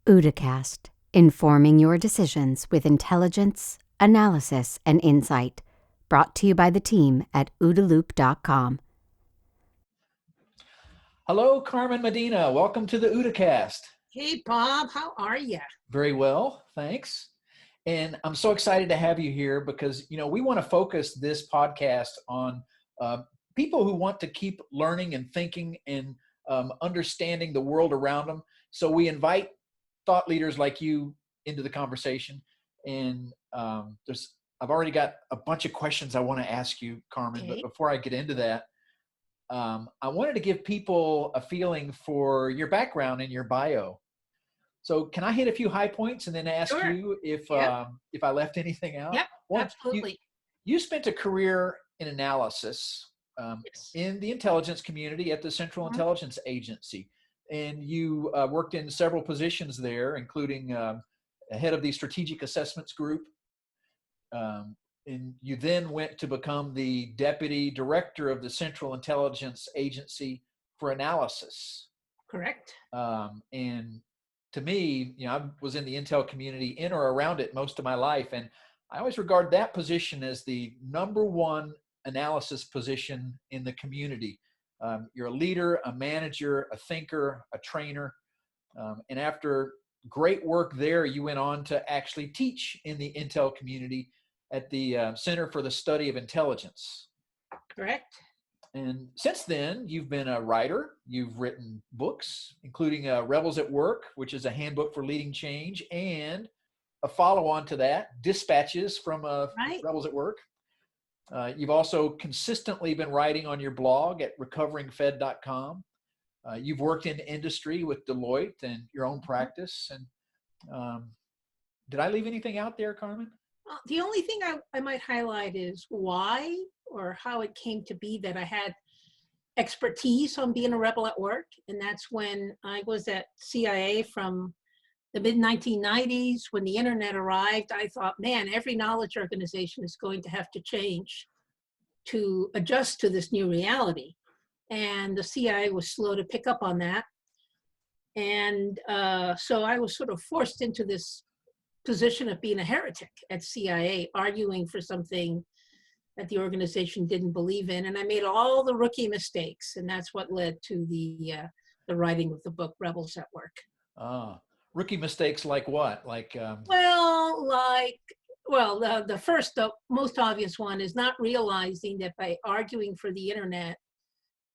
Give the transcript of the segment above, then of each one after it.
OODAcast, informing your decisions with intelligence, analysis, and insight. Brought to you by the team at OODAloop.com. Hello, Carmen Medina. Welcome to the OODAcast. Hey, Bob, how are you? Very well, thanks. And I'm so excited to have you here because, we want to focus this podcast on people who want to keep learning and thinking and understanding the world around them. So we invite thought leaders like you into the conversation. And I've already got a bunch of questions I want to ask you, Carmen. Okay. But before I get into that, I wanted to give people a feeling for your background and your bio. So can I hit a few high points and then ask Sure. you if I left anything out? Yep, Well, absolutely. You spent a career in analysis Yes. in the intelligence community at the Central Intelligence Agency. And you worked in several positions there, including head of the Strategic Assessments Group. And you then went to become the Deputy Director of the Central Intelligence Agency for Analysis. Correct. And to me, I was in the intel community in or around it most of my life. And I always regard that position as the number one analysis position in the community. You're a leader, a manager, a thinker, a trainer. And after great work there, you went on to actually teach in the intel community at the Center for the Study of Intelligence. Correct. And since then, you've been a writer. You've written books, including Rebels at Work, which is a handbook for leading change, and a follow-on to that, Dispatches from Right. Rebels at Work. You've also consistently been writing on your blog at recoveringfed.com. You've worked in industry with Deloitte and your own practice. And did I leave anything out there, Carmen? The only thing I might highlight is why or how it came to be that I had expertise on being a rebel at work. And that's when I was at CIA from the mid-1990s. When the internet arrived, I thought, man, every knowledge organization is going to have to change to adjust to this new reality. And the CIA was slow to pick up on that. And so I was sort of forced into this position of being a heretic at CIA, arguing for something that the organization didn't believe in. And I made all the rookie mistakes. And that's what led to the writing of the book, Rebels at Work. Rookie mistakes like what? The most obvious one is not realizing that by arguing for the internet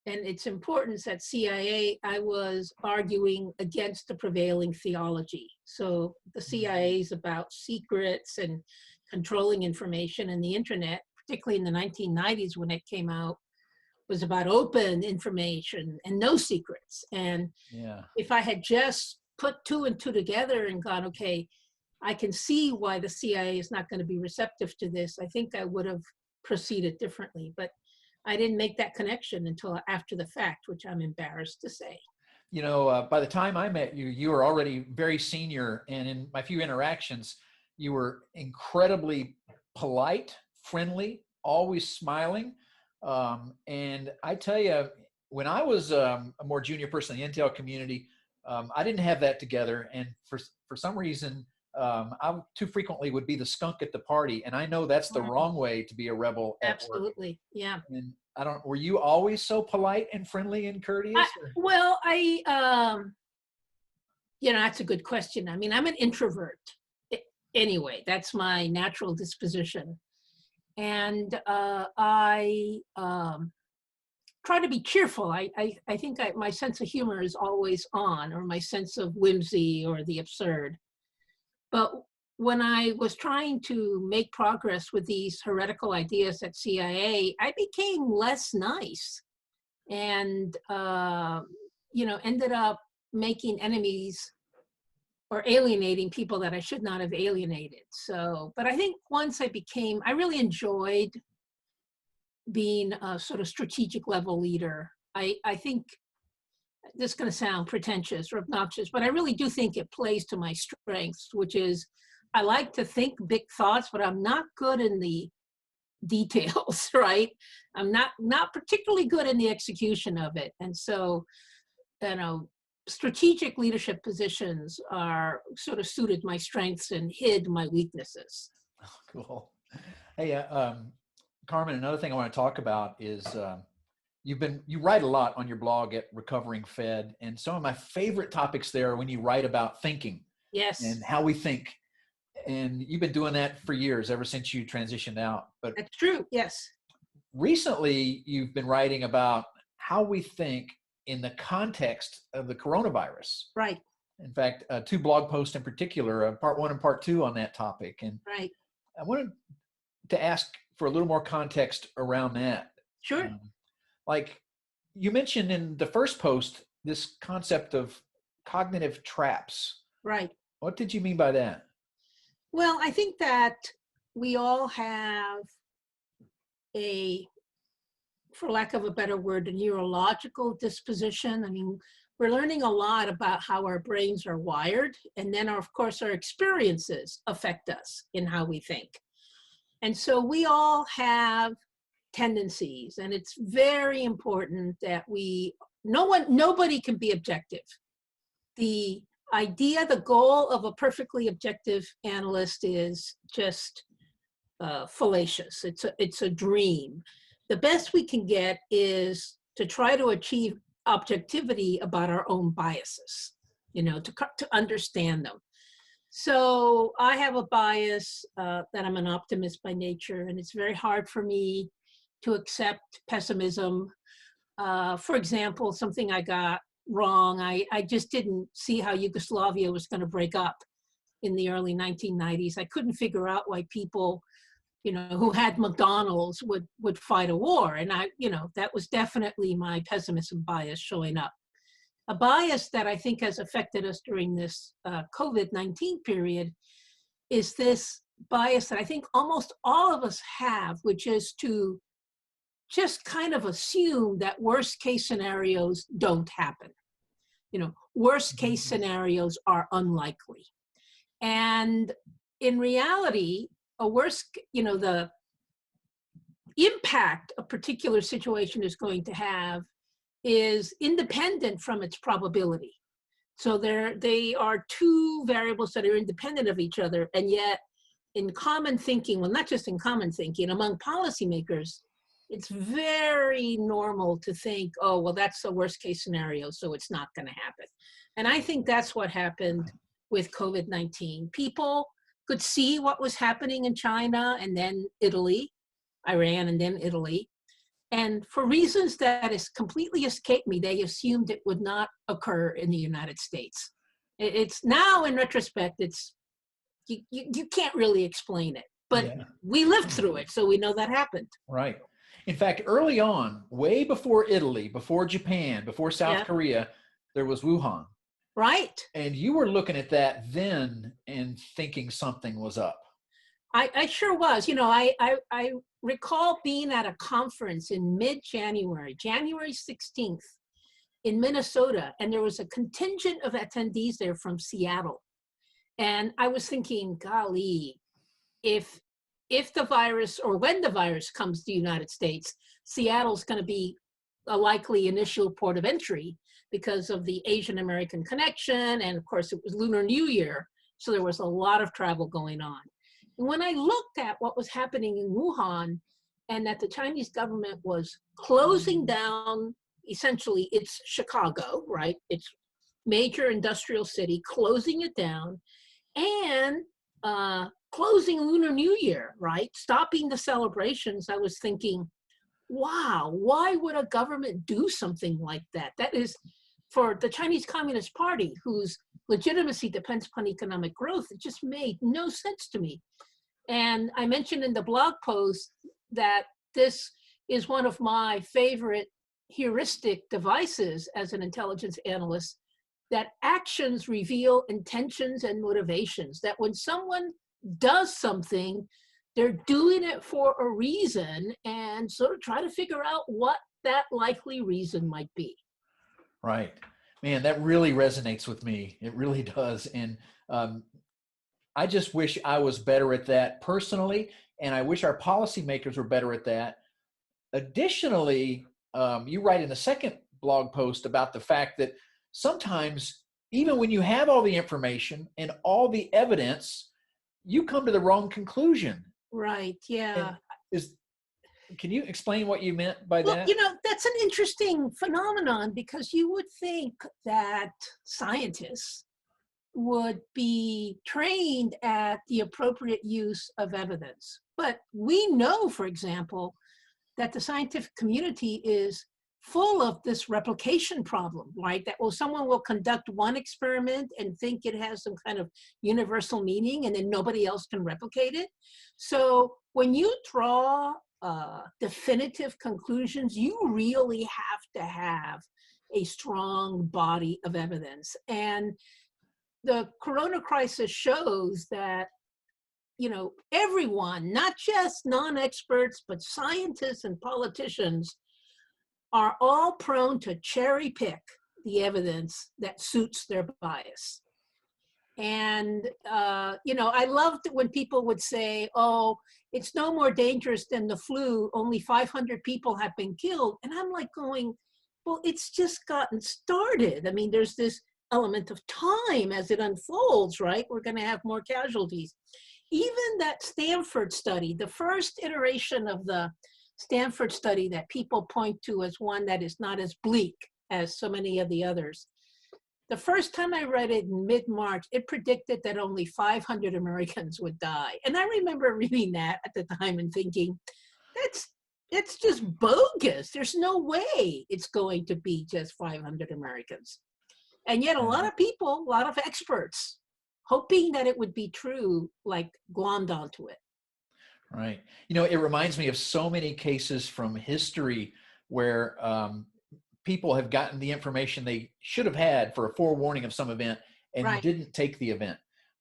and its importance at CIA, I was arguing against the prevailing theology. So the CIA is about secrets and controlling information, and the internet, particularly in the 1990s when it came out, was about open information and no secrets. And if I had just put two and two together and gone, okay, I can see why the CIA is not going to be receptive to this, I think I would have proceeded differently. But I didn't make that connection until after the fact, which I'm embarrassed to say. By the time I met you, you were already very senior. And in my few interactions, you were incredibly polite, friendly, always smiling. And I tell you, when I was a more junior person in the intel community, I didn't have that together. And for some reason, I too frequently would be the skunk at the party. And I know that's the wrong way to be a rebel at Absolutely. work. Yeah. And were you always so polite and friendly and courteous? That's a good question. I mean, I'm an introvert anyway. That's my natural disposition. And I try to be cheerful. I think my sense of humor is always on, or my sense of whimsy or the absurd. But when I was trying to make progress with these heretical ideas at CIA, I became less nice and, ended up making enemies or alienating people that I should not have alienated. So, but I think once I really enjoyed being a sort of strategic level leader. I think this is going to sound pretentious or obnoxious, but I really do think it plays to my strengths, which is I like to think big thoughts, but I'm not good in the details, right? I'm not particularly good in the execution of it. And so, strategic leadership positions are sort of suited my strengths and hid my weaknesses. Cool. Hey, Carmen, another thing I want to talk about is you write a lot on your blog at Recovering Fed, and some of my favorite topics there are when you write about thinking Yes. and how we think. And you've been doing that for years, ever since you transitioned out. But That's true. Yes. recently, you've been writing about how we think in the context of the coronavirus. Right. In fact, 2 blog posts in particular, part 1 and part 2 on that topic. And Right. I wanted to ask for a little more context around that. Sure. Like you mentioned in the first post, this concept of cognitive traps. Right. What did you mean by that? Well, I think that we all have a, for lack of a better word, a neurological disposition. I mean, we're learning a lot about how our brains are wired, and then of course our experiences affect us in how we think. And so we all have tendencies, and it's very important that nobody can be objective. The idea, the goal of a perfectly objective analyst is just fallacious. It's a dream. The best we can get is to try to achieve objectivity about our own biases, to understand them. So I have a bias that I'm an optimist by nature, and it's very hard for me to accept pessimism. For example, something I got wrong, I just didn't see how Yugoslavia was going to break up in the early 1990s. I couldn't figure out why people, who had McDonald's would fight a war. And that was definitely my pessimism bias showing up. A bias that I think has affected us during this COVID-19 period is this bias that I think almost all of us have, which is to just kind of assume that worst case scenarios don't happen. Worst case scenarios are unlikely. And in reality, the impact a particular situation is going to have is independent from its probability. So they are 2 variables that are independent of each other, and yet in common thinking, well, not just in common thinking, among policymakers, it's very normal to think, oh, well, that's the worst case scenario, so it's not going to happen. And I think that's what happened with COVID-19. People could see what was happening in China and then Italy, Iran and then Italy. And for reasons that has completely escaped me, they assumed it would not occur in the United States. It's now, in retrospect, you can't really explain it, but we lived through it, so we know that happened. Right. In fact, early on, way before Italy, before Japan, before South Korea, there was Wuhan. Right. And you were looking at that then and thinking something was up. I sure was. I recall being at a conference in mid-January, January 16th in Minnesota, and there was a contingent of attendees there from Seattle. And I was thinking, golly, if the virus, or when the virus comes to the United States, Seattle's going to be a likely initial port of entry because of the Asian American connection. And of course, it was Lunar New Year. So there was a lot of travel going on. And when I looked at what was happening in Wuhan, and that the Chinese government was closing down, essentially, it's Chicago, right? It's major industrial city, closing it down, and closing Lunar New Year, right? Stopping the celebrations. I was thinking, wow, why would a government do something like that? That is, for the Chinese Communist Party, whose legitimacy depends upon economic growth, it just made no sense to me. And I mentioned in the blog post that this is one of my favorite heuristic devices as an intelligence analyst, that actions reveal intentions and motivations, that when someone does something, they're doing it for a reason, and sort of try to figure out what that likely reason might be. Right. Man, that really resonates with me. It really does. And I just wish I was better at that personally, and I wish our policymakers were better at that. Additionally, you write in the second blog post about the fact that sometimes even when you have all the information and all the evidence, you come to the wrong conclusion. Right. Yeah. And can you explain what you meant by Well, that? you know, that's an interesting phenomenon, because you would think that scientists would be trained at the appropriate use of evidence. But we know, for example, that the scientific community is full of this replication problem, right? That, well, someone will conduct one experiment and think it has some kind of universal meaning, and then nobody else can replicate it. So when you draw definitive conclusions, you really have to have a strong body of evidence. And the corona crisis shows that, you know, everyone, not just non-experts, but scientists and politicians, are all prone to cherry pick the evidence that suits their bias. And, you know, I loved when people would say, oh, it's no more dangerous than the flu, only 500 people have been killed. And I'm like going, well, it's just gotten started. I mean, there's this element of time as it unfolds, right? We're going to have more casualties. Even that Stanford study, the first iteration of the Stanford study that people point to as one that is not as bleak as so many of the others. The first time I read it in mid-March, it predicted that only 500 Americans would die. And I remember reading that at the time and thinking, it's just bogus. There's no way it's going to be just 500 Americans. And yet a lot of people, a lot of experts, hoping that it would be true, like glommed onto it. Right. You know, it reminds me of so many cases from history where people have gotten the information they should have had for a forewarning of some event and Right. didn't take the event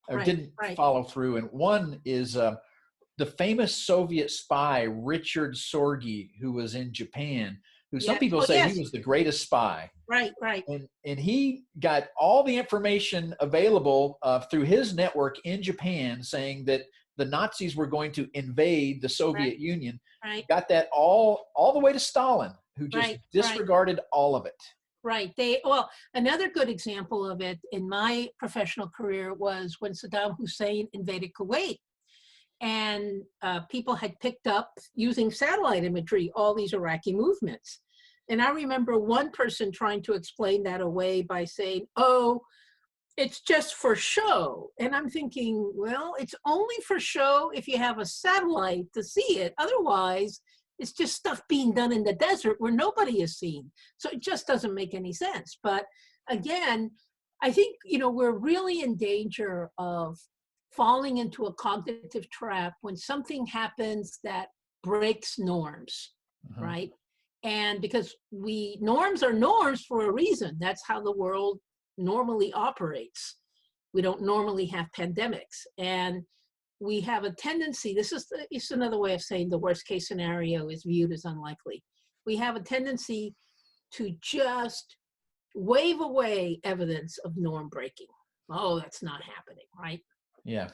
or Right, didn't right. follow through. And one is the famous Soviet spy, Richard Sorgi, who was in Japan, who some Yes. people Oh, say yes. he was the greatest spy. Right, right. And he got all the information available through his network in Japan, saying that the Nazis were going to invade the Soviet Union. Right. Got that all the way to Stalin, who just Right, disregarded all of it. Right. Well, another good example of it in my professional career was when Saddam Hussein invaded Kuwait. And people had picked up, using satellite imagery, all these Iraqi movements. And I remember one person trying to explain that away by saying, oh, it's just for show. And I'm thinking, well, it's only for show if you have a satellite to see it. Otherwise, it's just stuff being done in the desert where nobody is seen. So it just doesn't make any sense. But again, I think, you know, we're really in danger of falling into a cognitive trap when something happens that breaks norms, right? And because norms are norms for a reason. That's how the world normally operates. We don't normally have pandemics. And we have a tendency, it's another way of saying the worst case scenario is viewed as unlikely. We have a tendency to just wave away evidence of norm breaking. Oh, that's not happening, right? Yeah.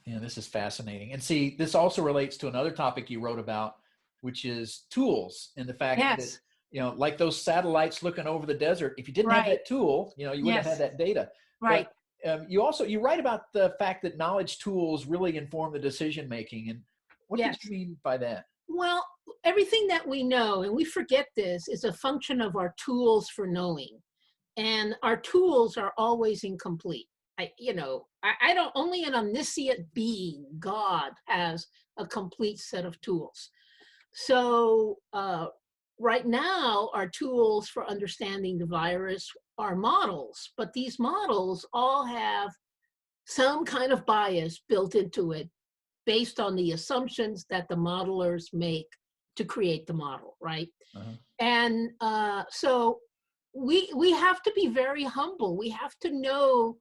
This is fascinating. And see, this also relates to another topic you wrote about, which is tools, and the fact that, you know, like those satellites looking over the desert, if you didn't have that tool, you know, you wouldn't have had that data. Right. But you write about the fact that knowledge tools really inform the decision making. And what did you mean by that? Well, everything that we know, and we forget this, is a function of our tools for knowing. And our tools are always incomplete. I don't, only an omniscient being, God, has a complete set of tools. So right now, our tools for understanding the virus are models, but these models all have some kind of bias built into it based on the assumptions that the modelers make to create the model, right? And so we have to be very humble. We have to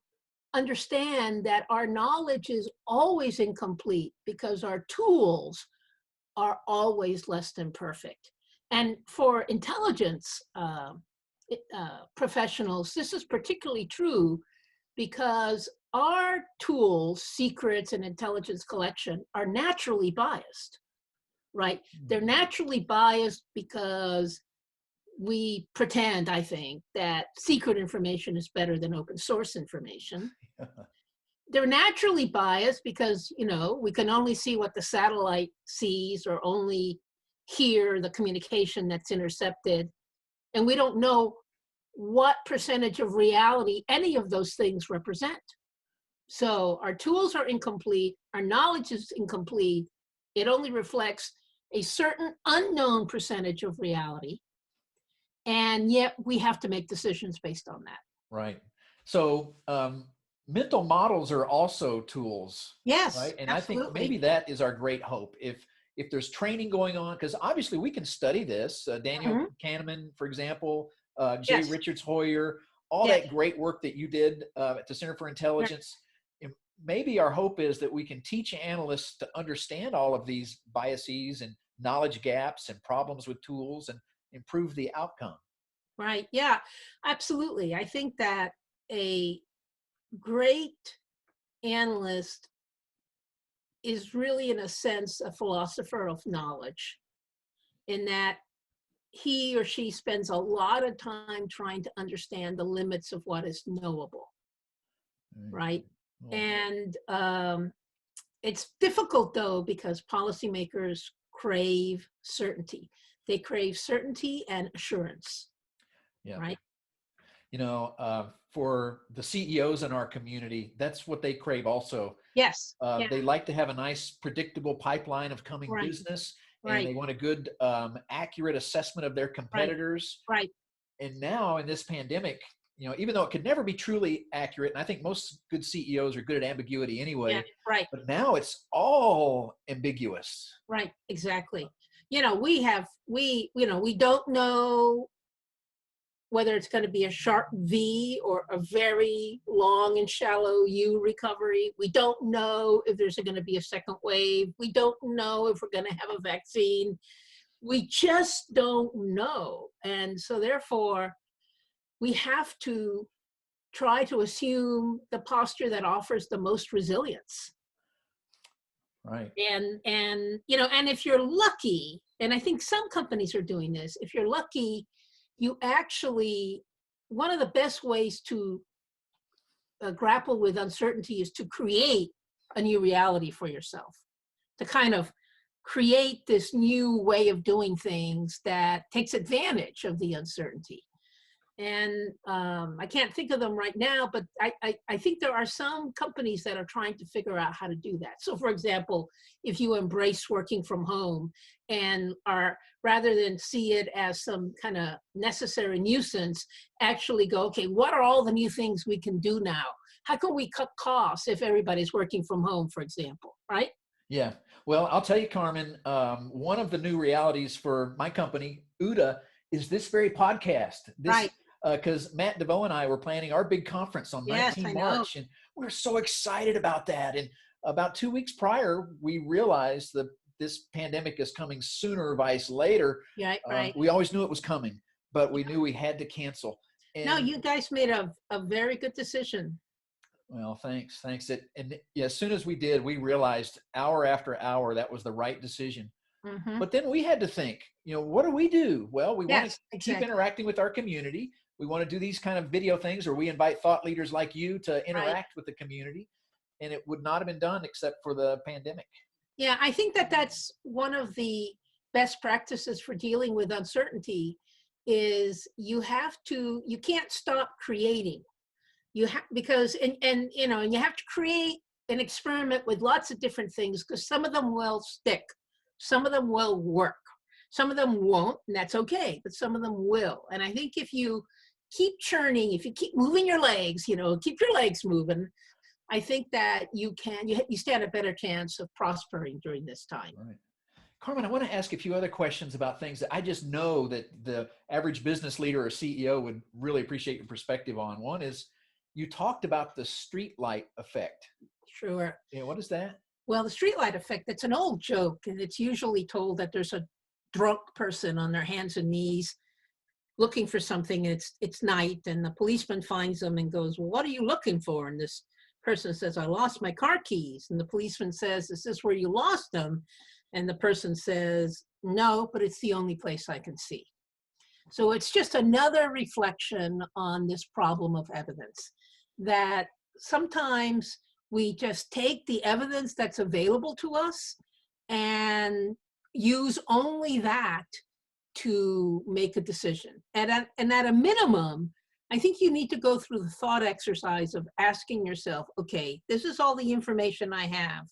understand that our knowledge is always incomplete because our tools are always less than perfect. And for intelligence professionals, this is particularly true because our tools, secrets, and intelligence collection are naturally biased, right? They're naturally biased because we pretend, I think, that secret information is better than open source information. They're naturally biased because, you know, we can only see what the satellite sees or only hear the communication that's intercepted. And we don't know what percentage of reality any of those things represent. So our tools are incomplete, our knowledge is incomplete. It only reflects a certain unknown percentage of reality. And yet we have to make decisions based on that. Right. So mental models are also tools. Yes, right. And absolutely. I think maybe that is our great hope. If there's training going on, because obviously we can study this. Daniel Kahneman, for example, Jay Yes. Richards Hoyer, all Yes. that great work that you did at the Center for Intelligence. Maybe our hope is that we can teach analysts to understand all of these biases and knowledge gaps and problems with tools and improve the outcome. Right. Yeah, absolutely. I think that a great analyst is really, in a sense, a philosopher of knowledge, in that he or she spends a lot of time trying to understand the limits of what is knowable. Right. And it's difficult, though, because policymakers crave certainty. They crave certainty and assurance. Yeah. Right. You know, for the CEOs in our community, that's what they crave also. Yes. They like to have a nice, predictable pipeline of coming business, and they want a good, accurate assessment of their competitors. Right. And now in this pandemic, you know, even though it could never be truly accurate, and I think most good CEOs are good at ambiguity anyway. Yeah, right. But now it's all ambiguous. Right. Exactly. You know, we don't know whether it's going to be a sharp V or a very long and shallow U recovery. We don't know if there's going to be a second wave. We don't know if we're going to have a vaccine. We just don't know. And so therefore, we have to try to assume the posture that offers the most resilience. Right. And you know, and if you're lucky, and I think some companies are doing this, if you're lucky, you actually, one of the best ways to grapple with uncertainty is to create a new reality for yourself, to kind of create this new way of doing things that takes advantage of the uncertainty. And I can't think of them right now, but I think there are some companies that are trying to figure out how to do that. So for example, if you embrace working from home and are, rather than see it as some kind of necessary nuisance, actually go, okay, what are all the new things we can do now? How can we cut costs if everybody's working from home, for example, right? Yeah. Well, I'll tell you, Carmen, one of the new realities for my company, OODA, is this very podcast. Right. Because Matt DeVoe and I were planning our big conference on 19 March, and we're so excited about that. And about 2 weeks prior, we realized that this pandemic is coming sooner, vice later. Yeah, right. We always knew it was coming, but we knew we had to cancel. And, no, you guys made a very good decision. Well, thanks. And yeah, as soon as we did, we realized hour after hour that was the right decision. Mm-hmm. But then we had to think, you know, what do we do? Well, we want to exactly. keep interacting with our community. We want to do these kind of video things where we invite thought leaders like you to interact with the community. And it would not have been done except for the pandemic. Yeah, I think that that's one of the best practices for dealing with uncertainty is you can't stop creating. Because you know, and you have to create an experiment with lots of different things, because some of them will stick, some of them will work, some of them won't, and that's okay, but some of them will. And I think if you keep churning, if you keep moving your legs, you know, keep your legs moving, I think that you stand a better chance of prospering during this time. Right. Carmen, I want to ask a few other questions about things that I just know that the average business leader or CEO would really appreciate your perspective on. One is, you talked about the streetlight effect. Sure. Yeah, what is that? Well, the streetlight effect, it's an old joke, and it's usually told that there's a drunk person on their hands and knees looking for something. It's night, and the policeman finds them and goes, well, what are you looking for? And this person says, I lost my car keys. And the policeman says, is this where you lost them? And the person says, no, but it's the only place I can see. So it's just another reflection on this problem of evidence, that sometimes we just take the evidence that's available to us and use only that to make a decision. And at a minimum, I think you need to go through the thought exercise of asking yourself, okay, this is all the information I have.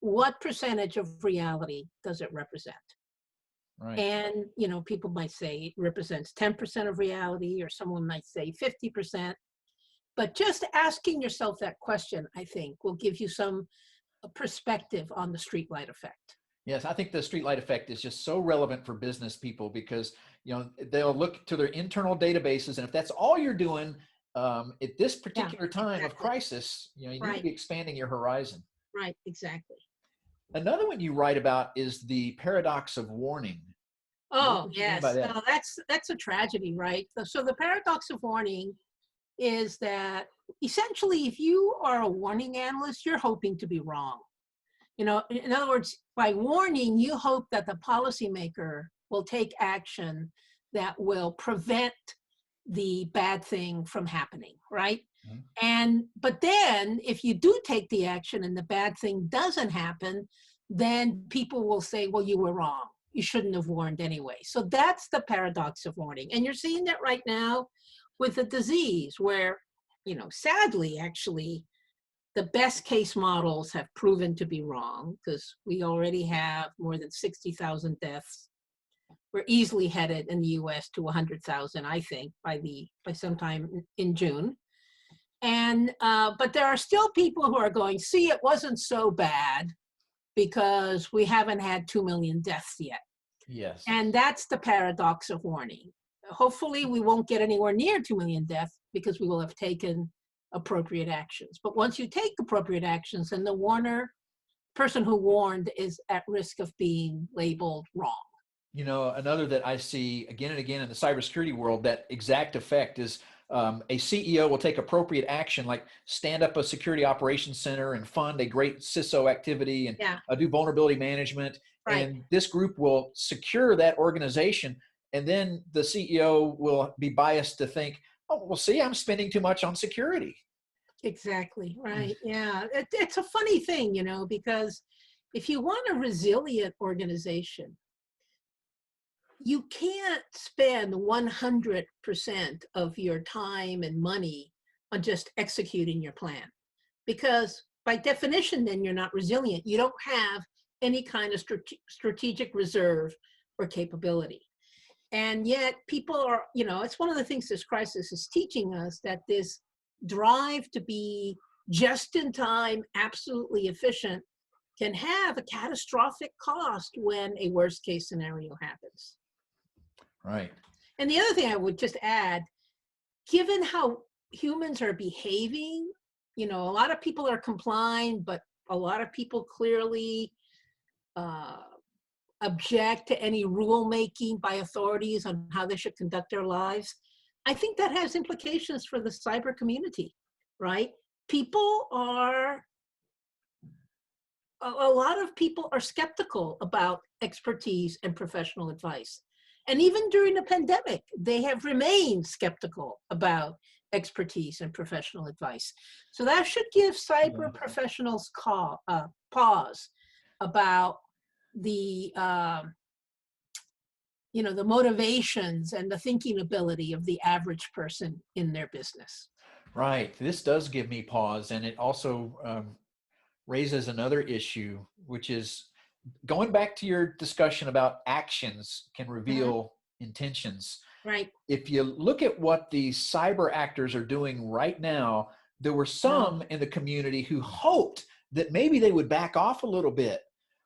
What percentage of reality does it represent? Right. And, you know, people might say it represents 10% of reality, or someone might say 50%. But just asking yourself that question, I think, will give you some perspective on the streetlight effect. Yes, I think the streetlight effect is just so relevant for business people because, you know, they'll look to their internal databases, and if that's all you're doing at this particular time of crisis, you know, you need to be expanding your horizon. Right, exactly. Another one you write about is the paradox of warning. Oh, yes. No, that's a tragedy, right? So the paradox of warning is that essentially, if you are a warning analyst, you're hoping to be wrong. You know, in other words, by warning, you hope that the policymaker will take action that will prevent the bad thing from happening, right? Mm-hmm. But then if you do take the action and the bad thing doesn't happen, then people will say, well, you were wrong. You shouldn't have warned anyway. So that's the paradox of warning. And you're seeing that right now with the disease where, you know, sadly, actually, the best case models have proven to be wrong because we already have more than 60,000 deaths. We're easily headed in the US to 100,000, I think, by sometime in June. And, but there are still people who are going, see, it wasn't so bad because we haven't had 2 million deaths yet. Yes. And that's the paradox of warning. Hopefully we won't get anywhere near 2 million deaths because we will have taken appropriate actions. But once you take appropriate actions, then the person who warned is at risk of being labeled wrong. You know, another that I see again and again in the cybersecurity world, that exact effect is a CEO will take appropriate action, like stand up a security operations center and fund a great CISO activity and do vulnerability management. Right. And this group will secure that organization. And then the CEO will be biased to think, oh, well, see, I'm spending too much on security. Exactly. Right. Yeah. It's a funny thing, you know, because if you want a resilient organization, you can't spend 100% of your time and money on just executing your plan, because by definition, then you're not resilient. You don't have any kind of strategic reserve or capability. And yet people are, you know, it's one of the things this crisis is teaching us, that this drive to be just in time, absolutely efficient, can have a catastrophic cost when a worst case scenario happens. Right. And the other thing I would just add, given how humans are behaving, you know, a lot of people are complying, but a lot of people clearly object to any rulemaking by authorities on how they should conduct their lives. I think that has implications for the cyber community, right? A lot of people are skeptical about expertise and professional advice. And even during the pandemic, they have remained skeptical about expertise and professional advice. So that should give cyber professionals pause about the, you know, the motivations and the thinking ability of the average person in their business. Right. This does give me pause. And it also raises another issue, which is going back to your discussion about actions can reveal intentions. Right. If you look at what the cyber actors are doing right now, there were some in the community who hoped that maybe they would back off a little bit.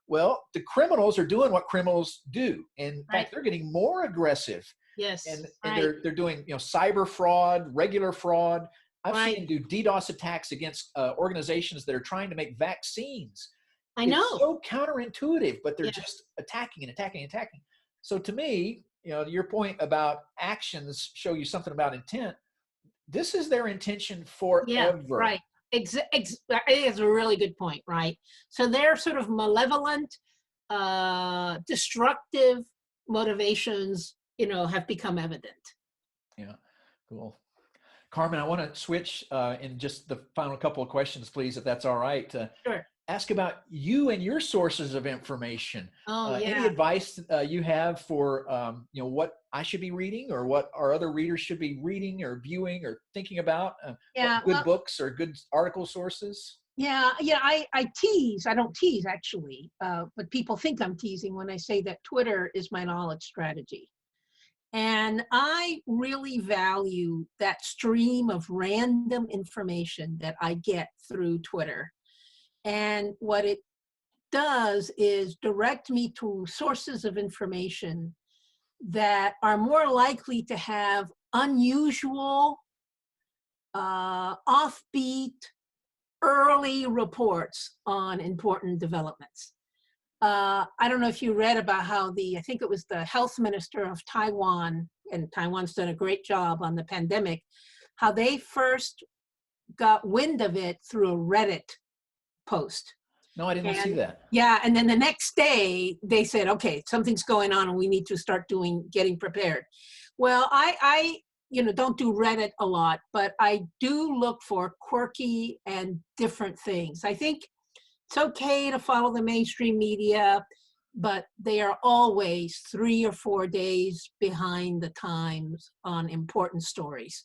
Well, the criminals are doing what criminals do. And in fact, they're getting more aggressive. Yes. And they're doing, you know, cyber fraud, regular fraud. I've seen them do DDoS attacks against organizations that are trying to make vaccines. I know. It's so counterintuitive, but they're just attacking and attacking and attacking. So to me, you know, your point about actions show you something about intent. This is their intention forever. Yeah, right. It's a really good point, right? So they're sort of malevolent, destructive motivations have become evident. Yeah, cool. Carmen, I want to switch in just the final couple of questions, please, if that's all right. Sure. Ask about you and your sources of information. Oh, Any yeah. advice you have for what I should be reading, or what our other readers should be reading or viewing or thinking about? Yeah, what good well, books or good article sources? Yeah, I tease. I don't tease actually, but people think I'm teasing when I say that Twitter is my knowledge strategy. And I really value that stream of random information that I get through Twitter. And what it does is direct me to sources of information that are more likely to have unusual, offbeat, early reports on important developments. I don't know if you read about how I think it was the health minister of Taiwan, and Taiwan's done a great job on the pandemic, how they first got wind of it through a Reddit post. No, I didn't see that. Yeah, and then the next day they said, okay, something's going on and we need to start getting prepared. Well, I don't do Reddit a lot, but I do look for quirky and different things. I think it's okay to follow the mainstream media, but they are always 3 or 4 days behind the times on important stories.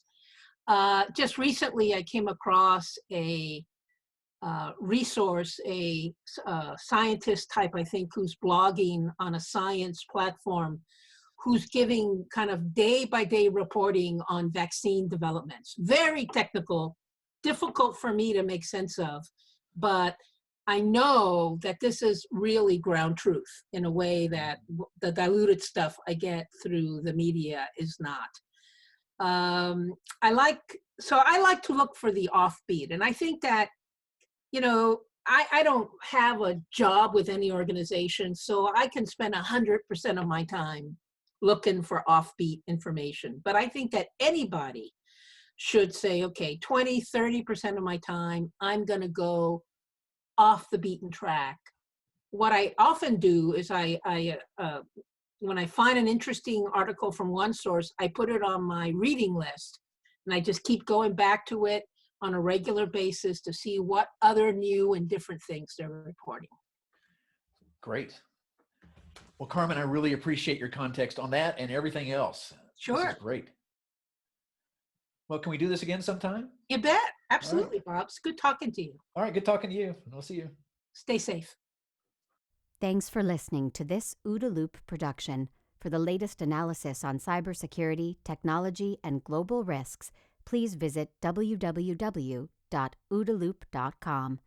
Just recently, I came across a resource, a scientist type, I think, who's blogging on a science platform, who's giving kind of day-by-day reporting on vaccine developments. Very technical, difficult for me to make sense of, but I know that this is really ground truth in a way that the diluted stuff I get through the media is not. I like to look for the offbeat, and I think that, I don't have a job with any organization, so I can spend 100% of my time looking for offbeat information. But I think that anybody should say, okay, 20, 30% of my time, I'm going to go off the beaten track. What I often do is when I find an interesting article from one source, I put it on my reading list, and I just keep going back to it on a regular basis to see what other new and different things they're reporting. Great. Well, Carmen, I really appreciate your context on that and everything else. Sure. This is great. Well, can we do this again sometime? You bet. Absolutely, right. Bob. It's good talking to you. All right. Good talking to you. I'll see you. Stay safe. Thanks for listening to this OODA Loop production. For the latest analysis on cybersecurity, technology, and global risks, please visit www.oodaloop.com.